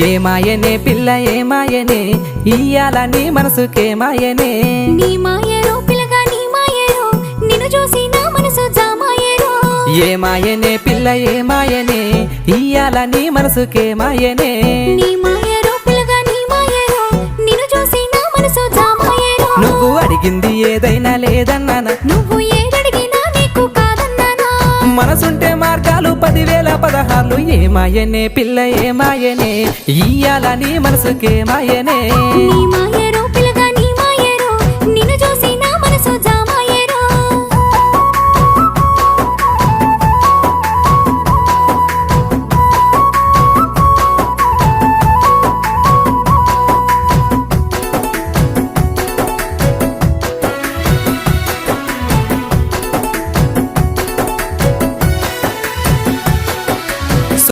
ఏమాయనే పిల్ల ఏమాయనే ఇయ్యాల నీ మనసుకేమాయనే నీ మాయరో పిల్లగా నీ మాయరో నిన్ను చూసి నా మనసు జామాయరో ఏమాయనే పిల్ల ఏమాయనే ఇయ్యాల నీ మనసుకేమాయనే నీ మాయరో పిల్లగా నీ మాయరో నిన్ను చూసి నా మనసు జామాయరో నువ్వు అడిగింది ఏదైనా లేదన్నానా నువ్వు ఏదడిగినా నీకు కాదన్నానా మనసుంటే మార్గాలు 10,000 16 ఏమాయనే పిల్ల ఏమాయనే ఇయ్యాల నీ మనసుకేమాయనే నీ మాయ